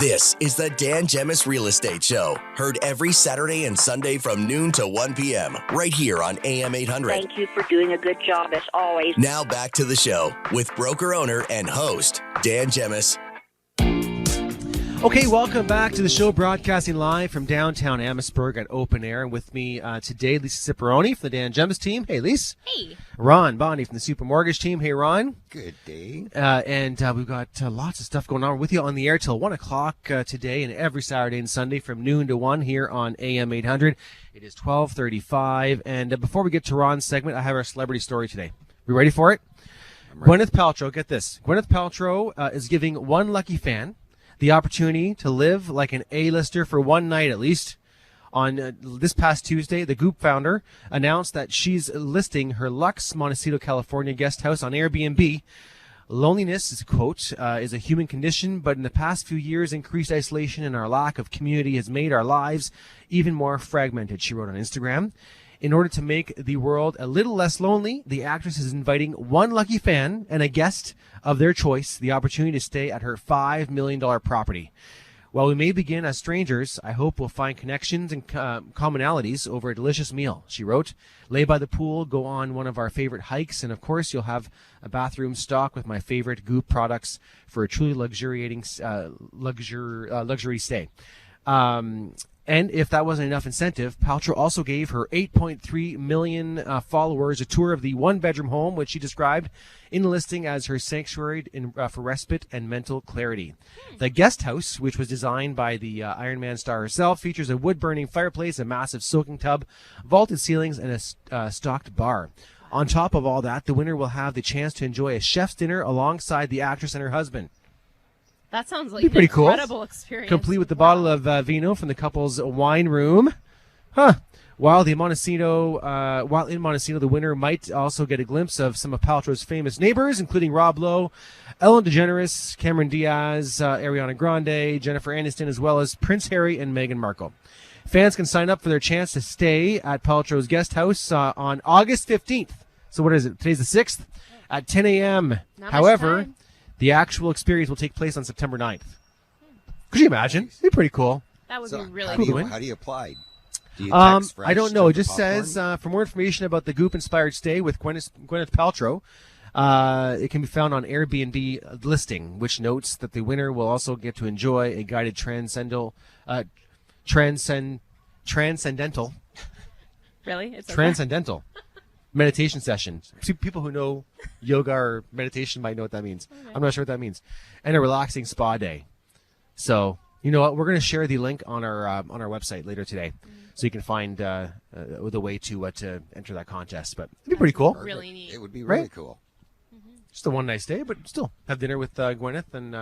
This is the Dan Gemus Real Estate Show. Heard every Saturday and Sunday from noon to 1 p.m. right here on AM800. Thank you for doing a good job as always. Now back to the show with broker owner and host, Dan Gemus. Okay, welcome back to the show, broadcasting live from downtown Amherstburg at Open Air. And with me today, Lisa Ciparoni from the Dan Gemus team. Hey, Lisa. Hey. Ron Bondy from the Super Mortgage team. Hey, Ron. Good day. And we've got lots of stuff going on. We're with you on the air till 1 o'clock today and every Saturday and Sunday from noon to 1 here on AM800. It is 12:35. And before we get to Ron's segment, I have our celebrity story today. We ready for it? Gwyneth Paltrow, get this. Gwyneth Paltrow is giving one lucky fan the opportunity to live like an A-lister for one night at least. On this past Tuesday, the Goop founder announced that she's listing her Lux Montecito, California guest house on Airbnb. Loneliness, is a quote, is a human condition, but in the past few years, increased isolation and our lack of community has made our lives even more fragmented, she wrote on Instagram. In order to make the world a little less lonely, the actress is inviting one lucky fan and a guest of their choice the opportunity to stay at her $5 million property. While we may begin as strangers, I hope we'll find connections and commonalities over a delicious meal, she wrote. Lay by the pool, go on one of our favorite hikes, and of course you'll have a bathroom stocked with my favorite Goop products for a truly luxuriating luxury stay. And if that wasn't enough incentive, Paltrow also gave her 8.3 million followers a tour of the one-bedroom home, which she described in the listing as her sanctuary for respite and mental clarity. The guest house, which was designed by the Iron Man star herself, features a wood-burning fireplace, a massive soaking tub, vaulted ceilings, and a stocked bar. On top of all that, the winner will have the chance to enjoy a chef's dinner alongside the actress and her husband. That sounds like an pretty incredible cool. experience. Complete with the bottle of vino from the couple's wine room. While in Montecito, the winner might also get a glimpse of some of Paltrow's famous neighbors, including Rob Lowe, Ellen DeGeneres, Cameron Diaz, Ariana Grande, Jennifer Aniston, as well as Prince Harry and Meghan Markle. Fans can sign up for their chance to stay at Paltrow's guest house on August 15th. So what is it? Today's the 6th at 10 a.m. However, the actual experience will take place on September 9th. Could you imagine? It'd be pretty cool. That would be really cool. cool. How do you apply? Do you text fresh I don't know. to It just popcorn? says, for more information about the Goop-inspired stay with Gwyneth Paltrow, it can be found on Airbnb listing, which notes that the winner will also get to enjoy a guided transcendental Really? It's transcendental meditation session. People who know yoga or meditation might know what that means. Okay. I'm not sure what that means. And a relaxing spa day. So, you know what? We're going to share the link on our website later today, so you can find the way to enter that contest. But it'd be pretty cool. Really neat. It would be really Right? cool. Just a one nice day, but still have dinner with Gwyneth and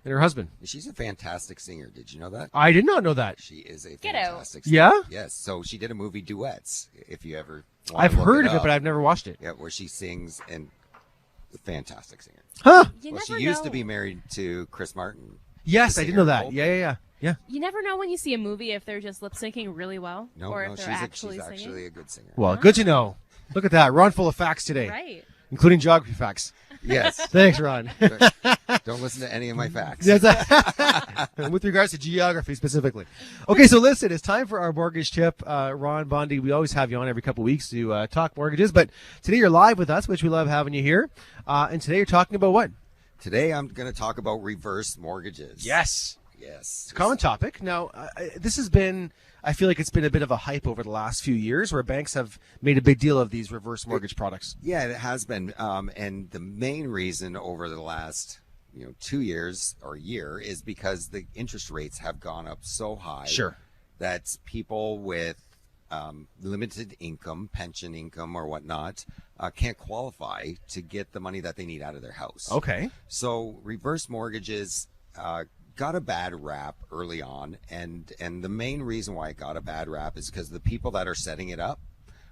her husband. She's a fantastic singer. Did you know that? I did not know that. She is a Get out. fantastic singer. Yeah? Yes. So she did a movie, Duets, if you ever want I've to look heard of it, up. but I've never watched it. Yeah, where she sings, and a fantastic singer. Huh? You Well, never she used to know. be married to Chris Martin. Yes, The I did singer know that. Hope. Yeah. You never know when you see a movie if they're just lip syncing really well, or if she's they're actually singing. actually a good singer. Well, good to know. Look at that. Ron full of facts today, Right. including geography facts. Yes. Thanks, Ron. Don't listen to any of my facts. Yes, with regards to geography specifically. Okay, so listen, it's time for our mortgage tip. Ron Bondy, we always have you on every couple of weeks to talk mortgages, but today you're live with us, which we love having you here. And today you're talking about what? Today I'm going to talk about reverse mortgages. Yes. Yes. It's a common topic. Now, this has been, I feel like it's been a bit of a hype over the last few years where banks have made a big deal of these reverse mortgage products. Yeah, it has been. And the main reason over the last 2 years or a year is because the interest rates have gone up so high. Sure. That people with limited income, pension income or whatnot, can't qualify to get the money that they need out of their house. Okay. So reverse mortgages got a bad rap early on, and the main reason why it got a bad rap is because the people that are setting it up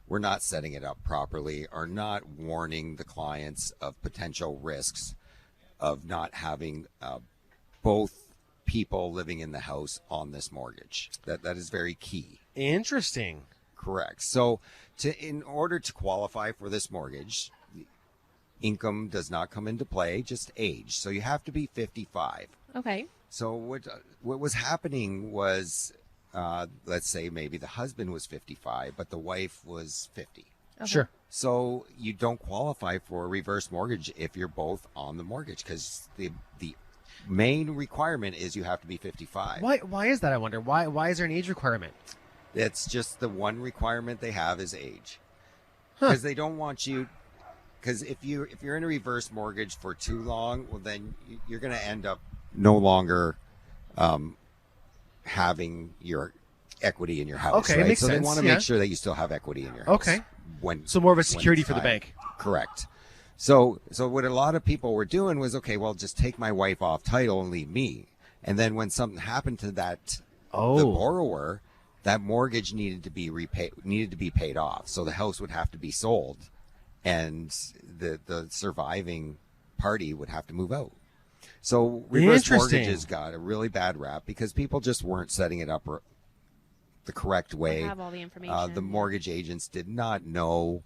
were not setting it up properly, are not warning the clients of potential risks of not having both people living in the house on this mortgage. That is very key. Interesting. Correct. So in order to qualify for this mortgage, income does not come into play, just age. So you have to be 55. Okay. So what was happening was, let's say maybe the husband was 55, but the wife was 50. Okay. Sure. So you don't qualify for a reverse mortgage if you're both on the mortgage, because the main requirement is you have to be 55. Why is that, I wonder? Why is there an age requirement? It's just the one requirement they have is age, because they don't want you. Because if you're in a reverse mortgage for too long, well, then you're going to end up no longer having your equity in your house. Okay, right? makes so sense. they want to make sure that you still have equity in your house. Okay. So more of a security for the bank. Correct. So what a lot of people were doing was, okay, well, just take my wife off title and leave me. And then when something happened to the borrower, that mortgage needed to be paid off. So the house would have to be sold, and the surviving party would have to move out. So reverse mortgages got a really bad rap because people just weren't setting it up the correct way. Have all the information. The mortgage agents did not know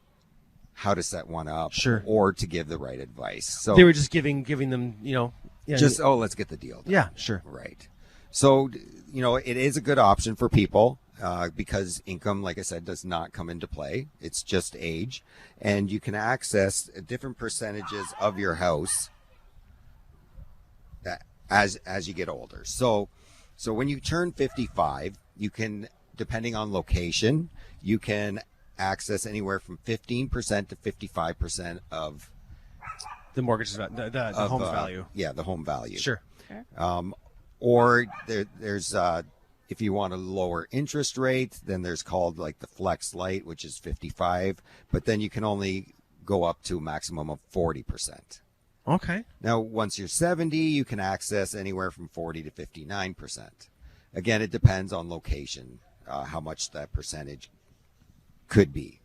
how to set one up, Sure, or to give the right advice. So they were just giving them, let's get the deal done. Yeah, sure. Right. So, it is a good option for people because income, like I said, does not come into play. It's just age. And you can access different percentages of your house as you get older. So when you turn 55, you can, depending on location, you can access anywhere from 15% to 55% of The mortgage, the home's value. Yeah, the home value. Sure. Or there's if you want a lower interest rate, then there's called like the Flex Lite, which is 55, but then you can only go up to a maximum of 40%. Okay. Now, once you're 70, you can access anywhere from 40 to 59%. Again, it depends on location, how much that percentage could be.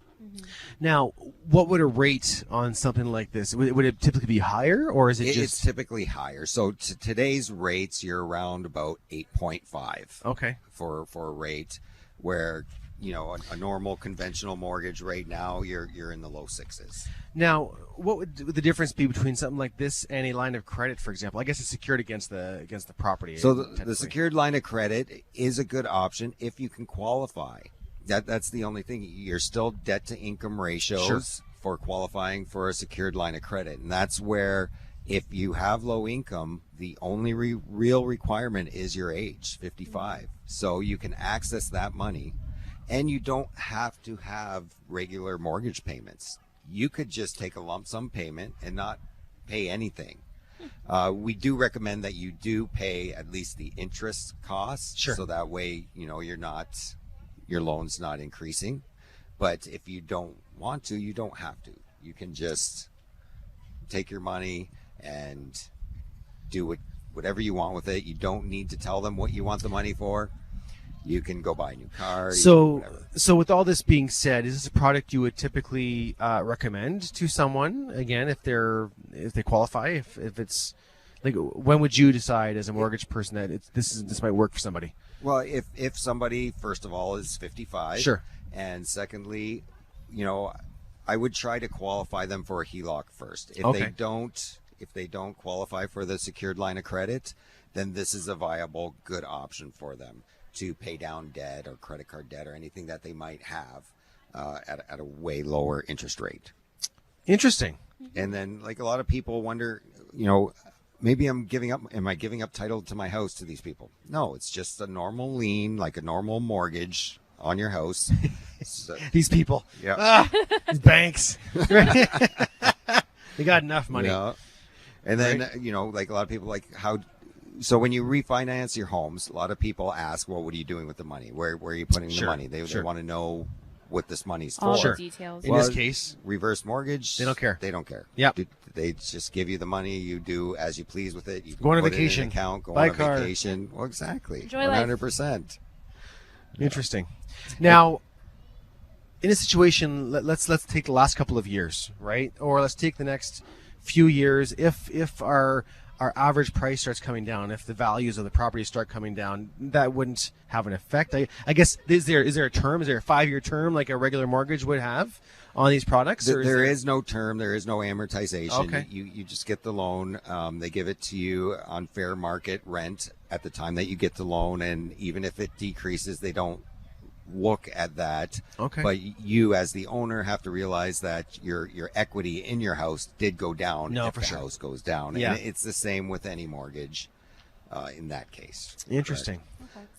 Now, what would a rate on something like this? Would it typically be higher, or is it just? It's typically higher. So today's rates, you're around about 8.5. Okay. For a rate, where a normal conventional mortgage rate now you're in the low sixes. Now, what would the difference be between something like this and a line of credit, for example? I guess it's secured against the property. So the secured line of credit is a good option if you can qualify. That's the only thing. You're still debt to income ratios for qualifying for a secured line of credit. And that's where, if you have low income, the only real requirement is your age, 55. So you can access that money, and you don't have to have regular mortgage payments. You could just take a lump sum payment and not pay anything. We do recommend that you do pay at least the interest costs. Sure. So that way, your loan's not increasing. But if you don't want to, you don't have to. You can just take your money and do whatever you want with it. You don't need to tell them what you want the money for. You can go buy a new car. So with all this being said, is this a product you would typically recommend to someone, again, if they qualify? If it's like, when would you decide as a mortgage person that this might work for somebody? Well, if somebody, first of all, is 55, sure, and secondly, I would try to qualify them for a HELOC first. If they don't qualify for the secured line of credit, then this is a viable, good option for them to pay down debt or credit card debt or anything that they might have at a way lower interest rate. Interesting. And then, like, a lot of people wonder, maybe am I giving up title to my house to these people? No, it's just a normal lien, like a normal mortgage on your house. So, these people. Yeah. These banks. They got enough money. Yeah. And then, right? Like a lot of people, like, so when you refinance your homes, a lot of people ask, well, what are you doing with the money? Where are you putting the money? They want to know what this money's for. All the details. In this case, reverse mortgage, they don't care. They don't care. Yeah. They just give you the money. You do as you please with it. You go on a put vacation. It in an account, go buy on a car. vacation. Well, exactly. Enjoy 100%. Interesting. Now, in a situation, let's take the last couple of years, right? Or let's take the next few years. If our our average price starts coming down, if the values of the property start coming down, that wouldn't have an effect. I guess, is there a term? Is there a 5-year term like a regular mortgage would have on these products? There is no term. There is no amortization. Okay. You just get the loan. They give it to you on fair market rent at the time that you get the loan, and even if it decreases, they don't look at that. Okay. But you, as the owner, have to realize that your equity in your house did go down. No, if for the sure. house goes down. Yeah. And it's the same with any mortgage in that case. Interesting.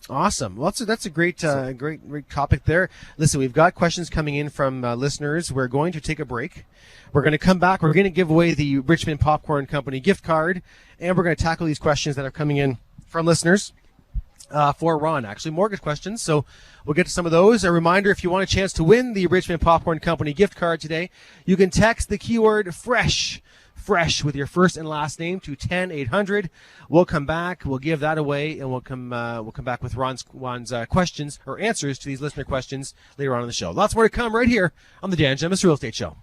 Awesome. Well, that's a great topic there. Listen, we've got questions coming in from listeners. We're going to take a break. We're going to come back. We're going to give away the Richmond Popcorn Company gift card, and we're going to tackle these questions that are coming in from listeners. For Ron, actually, mortgage questions. So we'll get to some of those. A reminder, if you want a chance to win the Richmond Popcorn Company gift card today, you can text the keyword fresh with your first and last name to 10800. We'll come back. We'll give that away, and we'll come back with Ron's questions or answers to these listener questions later on in the show. Lots more to come right here on the Dan Gemus Real Estate Show.